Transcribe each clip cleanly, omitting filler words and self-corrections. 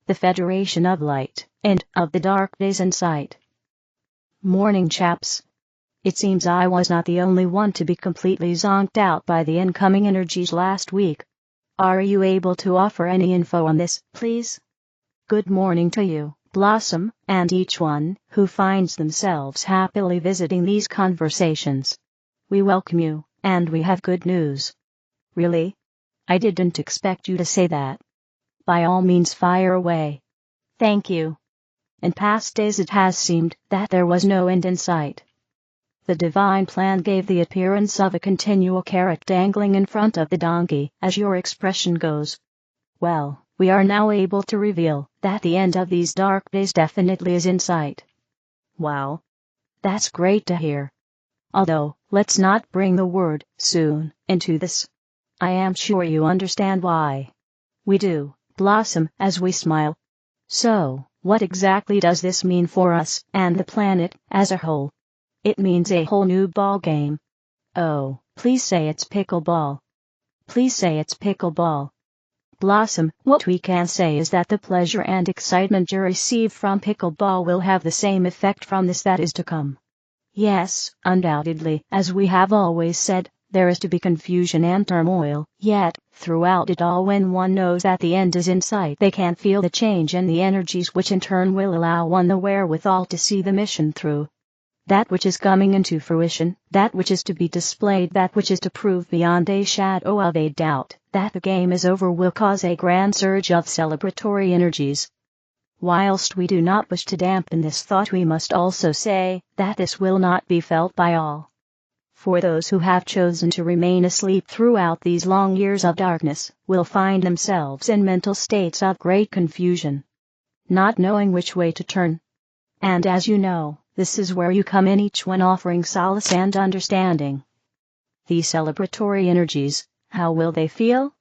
the Federation of Light, and of the dark days in sight. Morning, chaps. It seems I was not the only one to be completely zonked out by the incoming energies last week. Are you able to offer any info on this, please? Good morning to you, Blossom, and each one who finds themselves happily visiting these conversations. We welcome you, and we have good news. Really? I didn't expect you to say that. By all means, fire away. Thank you. In past days it has seemed that there was no end in sight. The divine plan gave the appearance of a continual carrot dangling in front of the donkey, as your expression goes. Well, we are now able to reveal that the end of these dark days definitely is in sight. Wow. That's great to hear. Although, let's not bring the word soon into this. I am sure you understand why. We do, Blossom, as we smile. So, what exactly does this mean for us and the planet as a whole? It means a whole new ball game. Oh, please say it's pickleball. Please say it's pickleball. Blossom, what we can say is that the pleasure and excitement you receive from pickleball will have the same effect from this that is to come. Yes, undoubtedly, as we have always said, there is to be confusion and turmoil, yet, throughout it all, when one knows that the end is in sight, they can feel the change in the energies, which in turn will allow one the wherewithal to see the mission through. That which is coming into fruition, that which is to be displayed, that which is to prove beyond a shadow of a doubt that the game is over, will cause a grand surge of celebratory energies. Whilst we do not wish to dampen this thought, we must also say that this will not be felt by all. For those who have chosen to remain asleep throughout these long years of darkness will find themselves in mental states of great confusion, not knowing which way to turn. And as you know, this is where you come in, each one offering solace and understanding. These celebratory energies, how will they feel?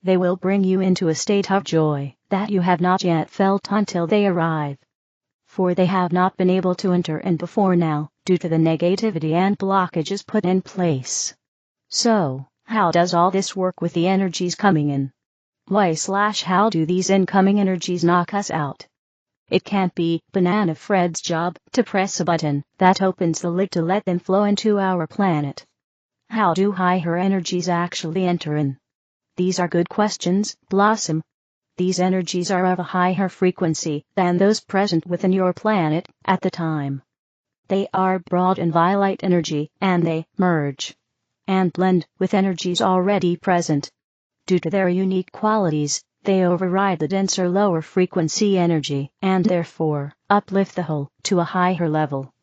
They will bring you into a state of joy that you have not yet felt until they arrive. For they have not been able to enter in before now, due to the negativity and blockages put in place. So, how does all this work with the energies coming in? How do these incoming energies knock us out? It can't be Banana Fred's job to press a button that opens the lid to let them flow into our planet. How do higher energies actually enter in? These are good questions, Blossom. These energies are of a higher frequency than those present within your planet at the time. They are broad and violet energy, and they merge and blend with energies already present. Due to their unique qualities, they override the denser lower frequency energy, and therefore uplift the whole to a higher level.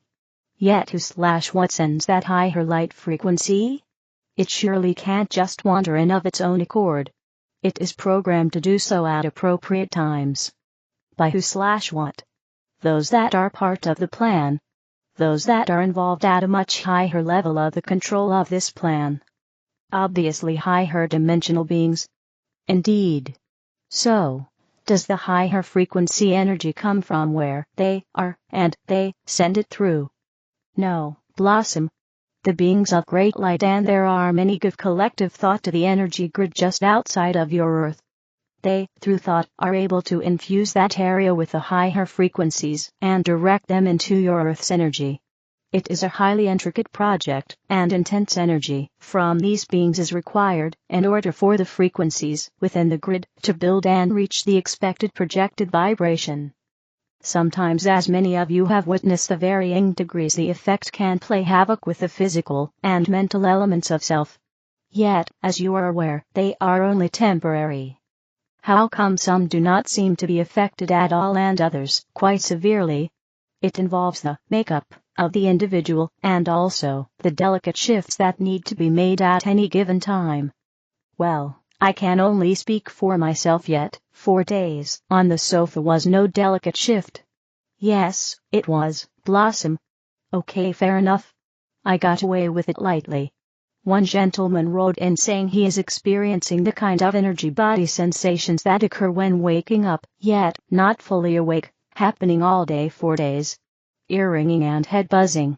Yet who/what sends that higher light frequency? It surely can't just wander in of its own accord. It is programmed to do so at appropriate times. By who/what? Those that are part of the plan. Those that are involved at a much higher level of the control of this plan. Obviously higher dimensional beings. Indeed. So, does the higher frequency energy come from where they are, and they send it through? No, Blossom. The beings of great light, and there are many, give collective thought to the energy grid just outside of your Earth. They, through thought, are able to infuse that area with the higher frequencies and direct them into your Earth's energy. It is a highly intricate project, and intense energy from these beings is required in order for the frequencies within the grid to build and reach the expected projected vibration. Sometimes, as many of you have witnessed, the varying degrees the effect can play havoc with the physical and mental elements of self. Yet, as you are aware, they are only temporary. How come some do not seem to be affected at all and others quite severely? It involves the makeup of the individual and also the delicate shifts that need to be made at any given time. Well, I can only speak for myself, yet 4 days on the sofa was no delicate shift. Yes, it was, Blossom. Okay, fair enough. I got away with it lightly. One gentleman wrote in saying he is experiencing the kind of energy body sensations that occur when waking up, yet not fully awake, happening all day 4 days. Ear ringing and head buzzing.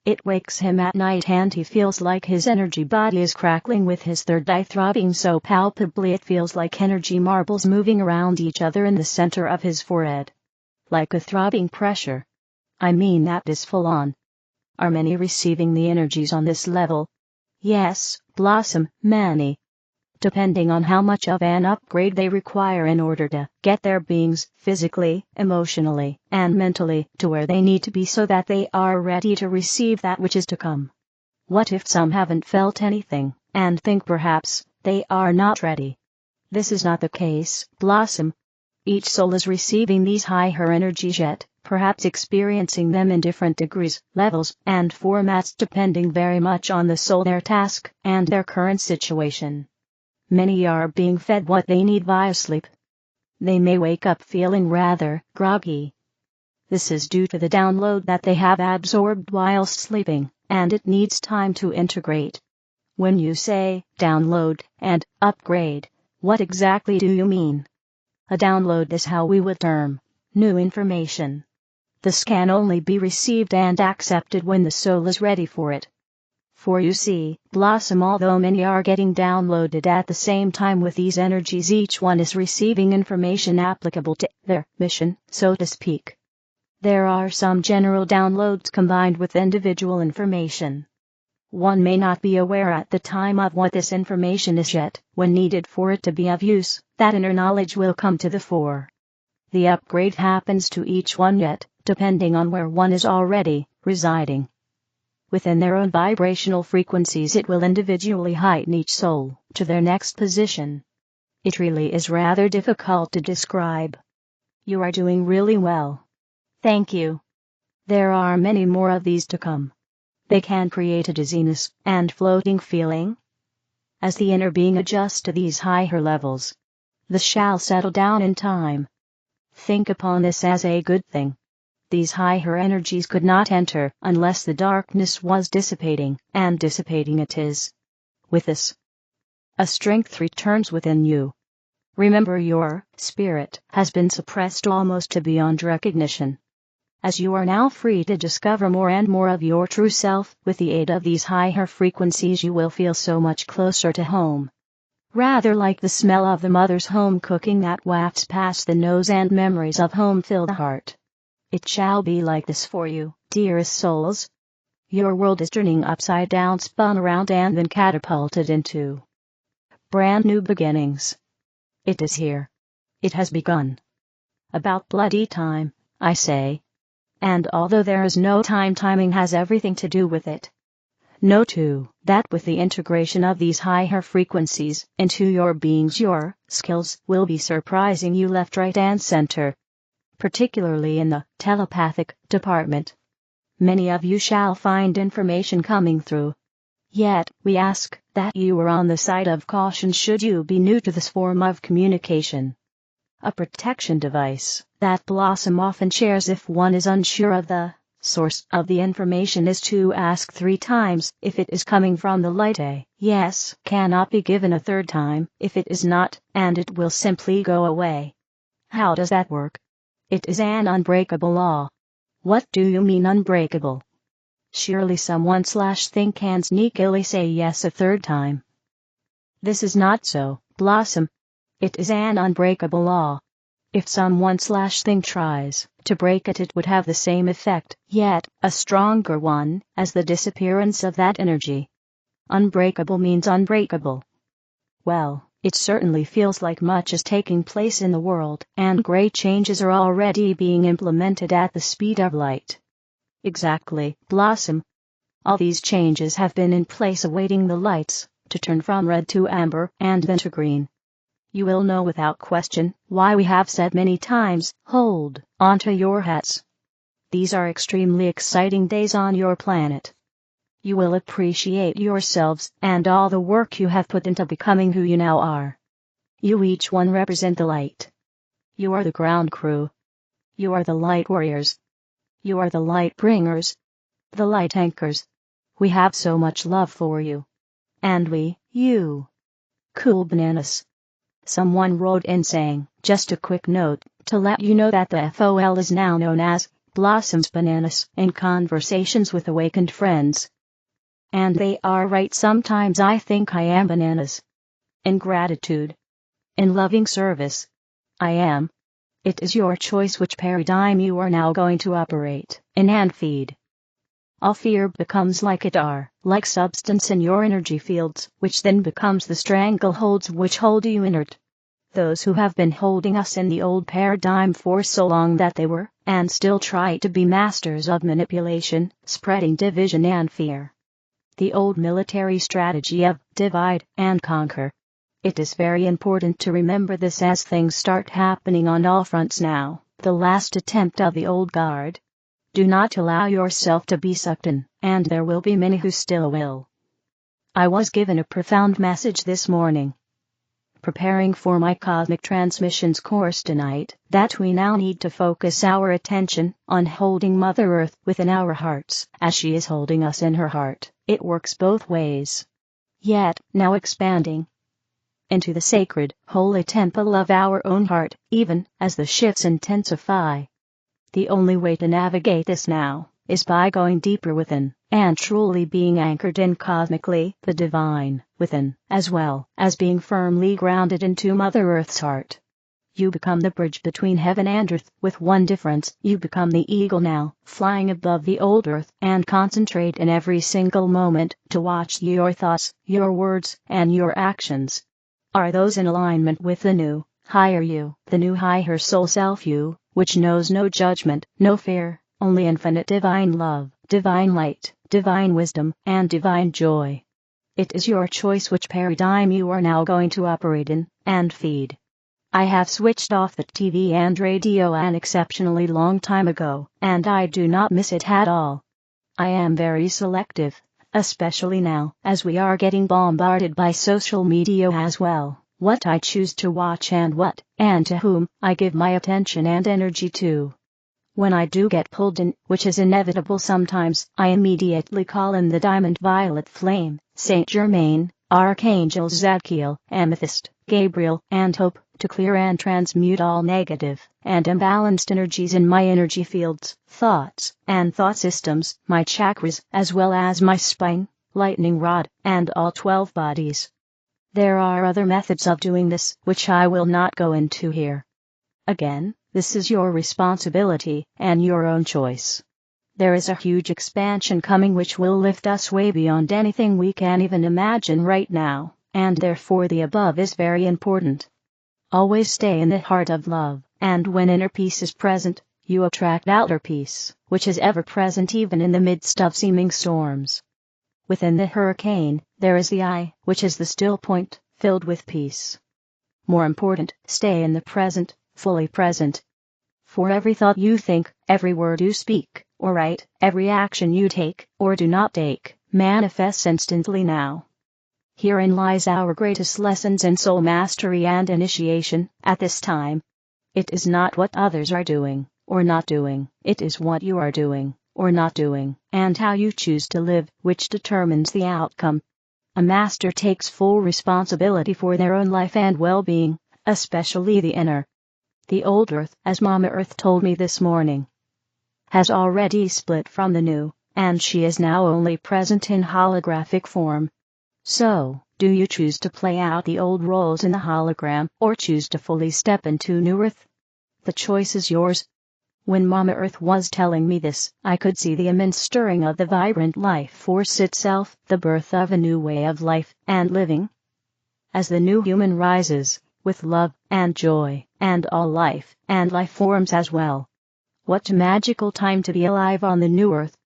It wakes him at night and he feels like his energy body is crackling with his third eye throbbing so palpably it feels like energy marbles moving around each other in the center of his forehead. Like a throbbing pressure. I mean that is full on. Are many receiving the energies on this level? Yes, Blossom, many. Depending on how much of an upgrade they require in order to get their beings physically, emotionally, and mentally to where they need to be so that they are ready to receive that which is to come. What if some haven't felt anything, and think perhaps they are not ready? This is not the case, Blossom. Each soul is receiving these higher energies yet, perhaps experiencing them in different degrees, levels, and formats depending very much on the soul, their task, and their current situation. Many are being fed what they need via sleep. They may wake up feeling rather groggy. This is due to the download that they have absorbed whilst sleeping, and it needs time to integrate. When you say download and upgrade, what exactly do you mean? A download is how we would term new information. This can only be received and accepted when the soul is ready for it. For you see, Blossom, although many are getting downloaded at the same time with these energies, each one is receiving information applicable to their mission, so to speak. There are some general downloads combined with individual information. One may not be aware at the time of what this information is yet, when needed for it to be of use, that inner knowledge will come to the fore. The upgrade happens to each one yet, depending on where one is already residing. Within their own vibrational frequencies it will individually heighten each soul to their next position. It really is rather difficult to describe. You are doing really well. Thank you. There are many more of these to come. They can create a dizziness and floating feeling. As the inner being adjusts to these higher levels, this shall settle down in time. Think upon this as a good thing. These higher energies could not enter unless the darkness was dissipating, and dissipating it is. With this, a strength returns within you. Remember, your spirit has been suppressed almost to beyond recognition. As you are now free to discover more and more of your true self, with the aid of these higher frequencies you will feel so much closer to home. Rather like the smell of the mother's home cooking that wafts past the nose and memories of home fill the heart. It shall be like this for you, dearest souls. Your world is turning upside down, spun around and then catapulted into brand new beginnings. It is here. It has begun. About bloody time, I say. And although there is no time, timing has everything to do with it. Know too, that with the integration of these higher frequencies into your beings, your skills will be surprising you left, right, and center. Particularly in the telepathic department. Many of you shall find information coming through. Yet, we ask that you are on the side of caution should you be new to this form of communication. A protection device that Blossom often shares if one is unsure of the source of the information is to ask 3 times if it is coming from the light. A yes cannot be given a 3rd time if it is not, and it will simply go away. How does that work? It is an unbreakable law. What do you mean unbreakable? Surely someone/thing can sneakily say yes a 3rd time. This is not so, Blossom. It is an unbreakable law. If someone/thing tries to break it, it would have the same effect, yet a stronger one, as the disappearance of that energy. Unbreakable means unbreakable. Well, it certainly feels like much is taking place in the world, and great changes are already being implemented at the speed of light. Exactly, Blossom. All these changes have been in place awaiting the lights to turn from red to amber and then to green. You will know without question why we have said many times, hold onto your hats. These are extremely exciting days on your planet. You will appreciate yourselves and all the work you have put into becoming who you now are. You each one represent the light. You are the ground crew. You are the light warriors. You are the light bringers. The light anchors. We have so much love for you. And you. Cool bananas. Someone wrote in saying, just a quick note, to let you know that the FOL is now known as blossoms, bananas, and conversations with awakened friends. And they are right. Sometimes I think I am bananas. In gratitude, in loving service, I am. It is your choice which paradigm you are now going to operate in and feed. All fear becomes like it are, like substance in your energy fields, which then becomes the strangleholds which hold you inert. Those who have been holding us in the old paradigm for so long that they were, and still try to be masters of manipulation, spreading division and fear. The old military strategy of divide and conquer. It is very important to remember this as things start happening on all fronts now, the last attempt of the old guard. Do not allow yourself to be sucked in, and there will be many who still will. I was given a profound message this morning, preparing for my Cosmic Transmissions course tonight, that we now need to focus our attention on holding Mother Earth within our hearts, as she is holding us in her heart. It works both ways. Yet, now expanding into the sacred, holy temple of our own heart, even as the shifts intensify. The only way to navigate this now is by going deeper within, and truly being anchored in cosmically the divine within, as well as being firmly grounded into Mother Earth's heart. You become the bridge between heaven and earth, with one difference: you become the eagle now, flying above the old earth, and concentrate in every single moment to watch your thoughts, your words, and your actions. Are those in alignment with the new, higher you, the new higher soul self you, which knows no judgment, no fear, only infinite divine love, divine light, divine wisdom, and divine joy? It is your choice which paradigm you are now going to operate in and feed. I have switched off the TV and radio an exceptionally long time ago, and I do not miss it at all. I am very selective, especially now, as we are getting bombarded by social media as well, what I choose to watch and what, and to whom, I give my attention and energy to. When I do get pulled in, which is inevitable sometimes, I immediately call in the diamond violet flame, Saint Germain, Archangel Zadkiel, Amethyst, Gabriel, and Hope, to clear and transmute all negative and imbalanced energies in my energy fields, thoughts, and thought systems, my chakras, as well as my spine, lightning rod, and all 12 bodies. There are other methods of doing this, which I will not go into here. Again, this is your responsibility and your own choice. There is a huge expansion coming which will lift us way beyond anything we can even imagine right now, and therefore the above is very important. Always stay in the heart of love, and when inner peace is present, you attract outer peace, which is ever present even in the midst of seeming storms. Within the hurricane, there is the eye, which is the still point, filled with peace. More important, stay in the present, fully present. For every thought you think, every word you speak, or write, every action you take, or do not take, manifests instantly now. Herein lies our greatest lessons in soul mastery and initiation, at this time. It is not what others are doing, or not doing, it is what you are doing, or not doing, and how you choose to live, which determines the outcome. A master takes full responsibility for their own life and well-being, especially the inner. The old earth, as Mama Earth told me this morning, has already split from the new, and she is now only present in holographic form. So, do you choose to play out the old roles in the hologram, or choose to fully step into new earth? The choice is yours. When Mama Earth was telling me this, I could see the immense stirring of the vibrant life force itself, the birth of a new way of life and living. As the new human rises, with love and joy, and all life and life forms as well. What a magical time to be alive on the new earth.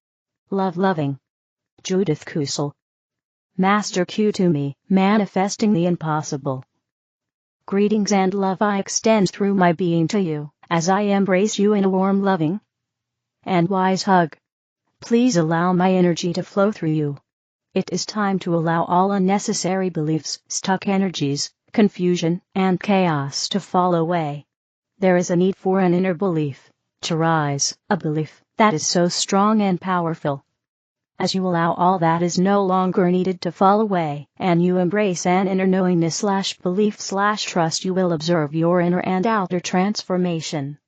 Love-loving Judith Kusel. Master Kuthumi, manifesting the impossible. Greetings and love I extend through my being to you, as I embrace you in a warm, loving, and wise hug. Please allow my energy to flow through you. It is time to allow all unnecessary beliefs, stuck energies, confusion, and chaos to fall away. There is a need for an inner belief to rise, a belief that is so strong and powerful. As you allow all that is no longer needed to fall away, and you embrace an inner knowingness/belief/trust, you will observe your inner and outer transformation.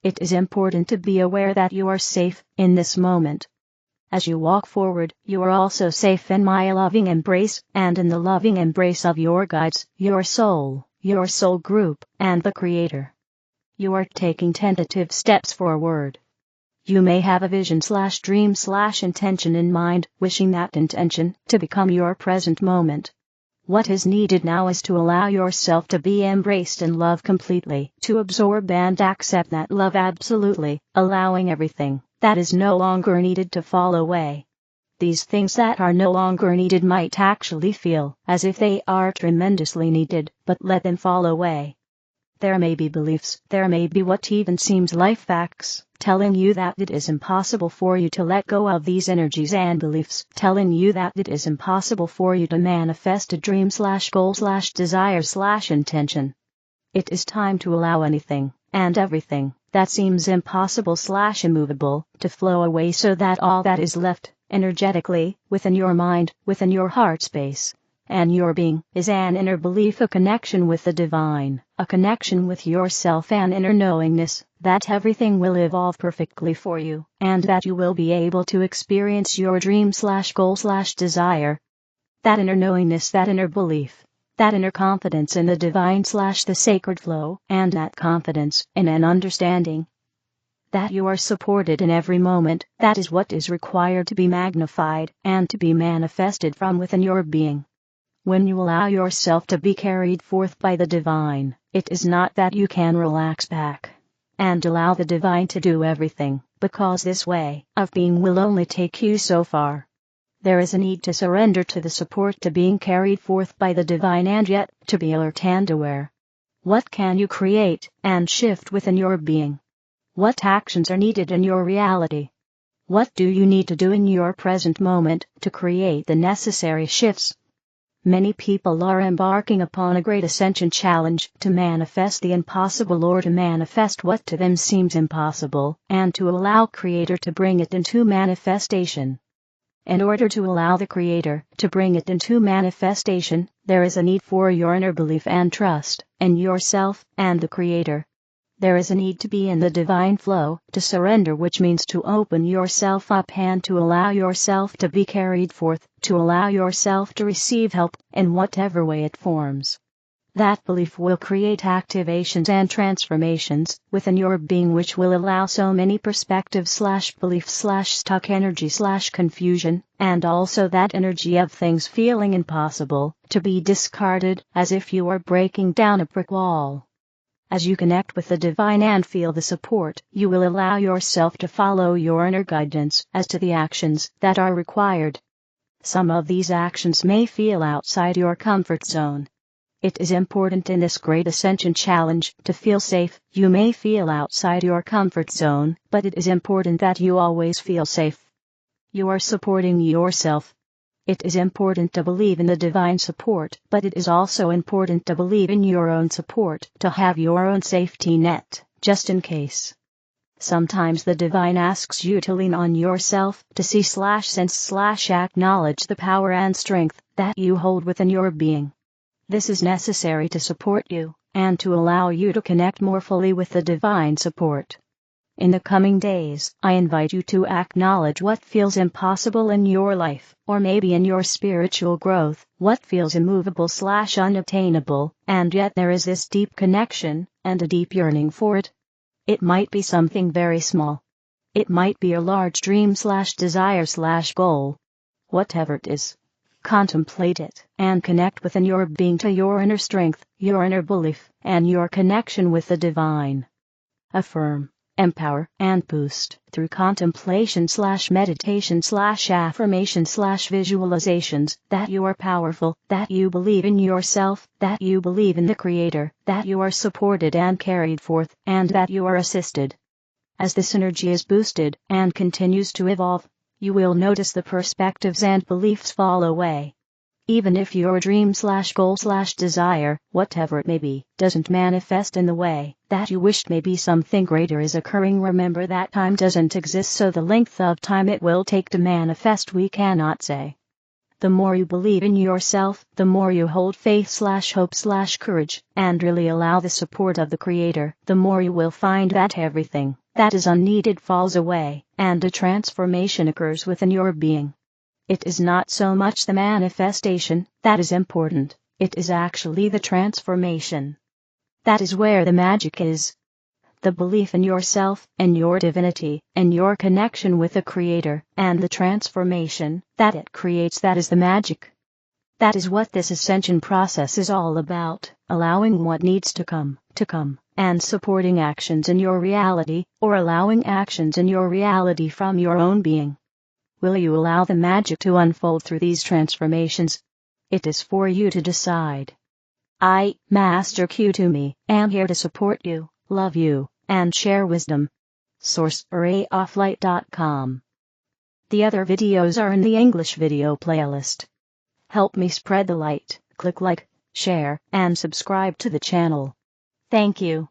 It is important to be aware that you are safe in this moment. As you walk forward, you are also safe in my loving embrace, and in the loving embrace of your guides, your soul group, and the Creator. You are taking tentative steps forward. You may have a vision/dream/intention in mind, wishing that intention to become your present moment. What is needed now is to allow yourself to be embraced and loved completely, to absorb and accept that love absolutely, allowing everything that is no longer needed to fall away. These things that are no longer needed might actually feel as if they are tremendously needed, but let them fall away. There may be beliefs, there may be what even seems life facts, telling you that it is impossible for you to let go of these energies and beliefs, telling you that it is impossible for you to manifest a dream/goal/desire/intention. It is time to allow anything and everything that seems impossible/immovable to flow away, so that all that is left energetically within your mind, within your heart space and your being, is an inner belief, a connection with the divine, a connection with yourself, an inner knowingness that everything will evolve perfectly for you, and that you will be able to experience your dream/goal/desire. That inner knowingness, that inner belief, that inner confidence in the divine/the sacred flow, and that confidence in an understanding that you are supported in every moment, that is what is required to be magnified and to be manifested from within your being. When you allow yourself to be carried forth by the divine, it is not that you can relax back and allow the divine to do everything, because this way of being will only take you so far. There is a need to surrender to the support to being carried forth by the divine, and yet to be alert and aware. What can you create and shift within your being? What actions are needed in your reality? What do you need to do in your present moment to create the necessary shifts? Many people are embarking upon a great ascension challenge to manifest the impossible, or to manifest what to them seems impossible, and to allow Creator to bring it into manifestation. In order to allow the Creator to bring it into manifestation, there is a need for your inner belief and trust in yourself and the Creator. There is a need to be in the divine flow, to surrender, which means to open yourself up and to allow yourself to be carried forth, to allow yourself to receive help in whatever way it forms. That belief will create activations and transformations within your being, which will allow so many perspectives/beliefs/stuck energy/confusion, and also that energy of things feeling impossible, to be discarded as if you are breaking down a brick wall. As you connect with the divine and feel the support, you will allow yourself to follow your inner guidance as to the actions that are required. Some of these actions may feel outside your comfort zone. It is important in this great ascension challenge to feel safe. You may feel outside your comfort zone, but it is important that you always feel safe. You are supporting yourself. It is important to believe in the divine support, but it is also important to believe in your own support, to have your own safety net, just in case. Sometimes the divine asks you to lean on yourself, to see/sense/acknowledge the power and strength that you hold within your being. This is necessary to support you, and to allow you to connect more fully with the divine support. In the coming days, I invite you to acknowledge what feels impossible in your life, or maybe in your spiritual growth, what feels immovable/unattainable, and yet there is this deep connection, and a deep yearning for it. It might be something very small. It might be a large dream/desire/goal. Whatever it is, contemplate it, and connect within your being to your inner strength, your inner belief, and your connection with the divine. Affirm, empower, and boost through contemplation/meditation/affirmation/visualizations that you are powerful, that you believe in yourself, that you believe in the Creator, that you are supported and carried forth, and that you are assisted. As this energy is boosted and continues to evolve, you will notice the perspectives and beliefs fall away. Even if your dream/goal/desire, whatever it may be, doesn't manifest in the way that you wished, maybe something greater is occurring. Remember that time doesn't exist, so the length of time it will take to manifest we cannot say. The more you believe in yourself, the more you hold faith/hope/courage, and really allow the support of the Creator, the more you will find that everything that is unneeded falls away, and a transformation occurs within your being. It is not so much the manifestation that is important, it is actually the transformation. That is where the magic is. The belief in yourself, and your divinity, and your connection with the Creator, and the transformation that it creates, that is the magic. That is what this ascension process is all about, allowing what needs to come, and supporting actions in your reality, or allowing actions in your reality from your own being. Will you allow the magic to unfold through these transformations? It is for you to decide. I, Master Kuthumi, am here to support you, love you, and share wisdom. Source: arrayoflight.com. The other videos are in the English video playlist. Help me spread the light, click like, share, and subscribe to the channel. Thank you.